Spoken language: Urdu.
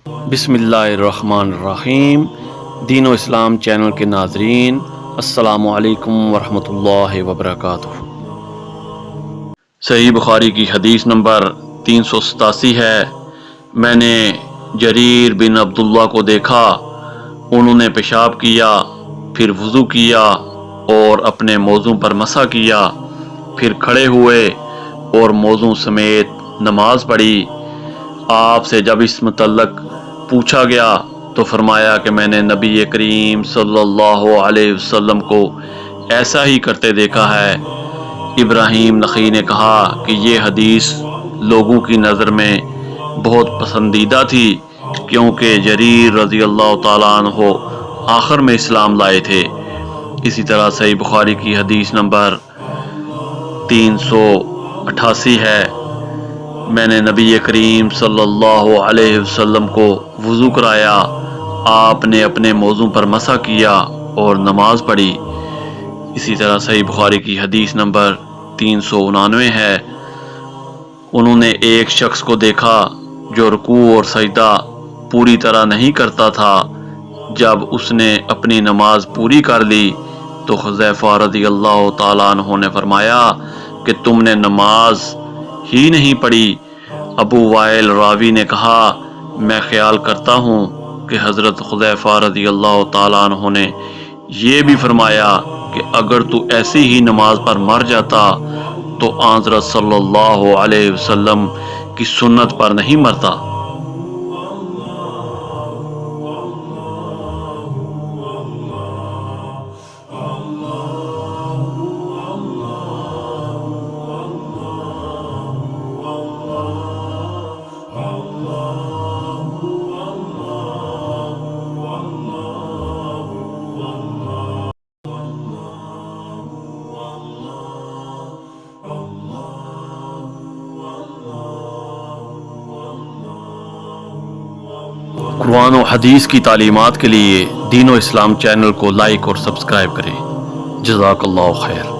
بسم اللہ الرحمن الرحیم۔ دین و اسلام چینل کے ناظرین، السلام علیکم ورحمۃ اللہ وبرکاتہ۔ صحیح بخاری کی حدیث نمبر 387 ہے۔ میں نے جریر بن عبداللہ کو دیکھا، انہوں نے پیشاب کیا، پھر وضو کیا اور اپنے موضوع پر مسح کیا، پھر کھڑے ہوئے اور موضوع سمیت نماز پڑھی۔ آپ سے جب اس متعلق پوچھا گیا تو فرمایا کہ میں نے نبی کریم صلی اللہ علیہ وسلم کو ایسا ہی کرتے دیکھا ہے۔ ابراہیم نخعی نے کہا کہ یہ حدیث لوگوں کی نظر میں بہت پسندیدہ تھی، کیونکہ جریر رضی اللہ تعالیٰ عنہ آخر میں اسلام لائے تھے۔ اسی طرح صحیح بخاری کی حدیث نمبر 388 ہے۔ میں نے نبی کریم صلی اللہ علیہ وسلم کو وضو کرایا، آپ نے اپنے موضوع پر مسح کیا اور نماز پڑھی۔ اسی طرح صحیح بخاری کی حدیث نمبر 399 ہے۔ انہوں نے ایک شخص کو دیکھا جو رکوع اور سجدہ پوری طرح نہیں کرتا تھا۔ جب اس نے اپنی نماز پوری کر لی تو حذیفہ رضی اللہ تعالیٰ عنہ نے فرمایا کہ تم نے نماز ہی نہیں پڑھی۔ ابو وائل راوی نے کہا، میں خیال کرتا ہوں کہ حضرت حذیفہ رضی اللہ تعالیٰ عنہ نے یہ بھی فرمایا کہ اگر تو ایسی ہی نماز پر مر جاتا تو حضرت صلی اللہ علیہ وسلم کی سنت پر نہیں مرتا۔ قرآن و حدیث کی تعلیمات کے لیے دین و اسلام چینل کو لائک اور سبسکرائب کریں۔ جزاک اللہ خیر۔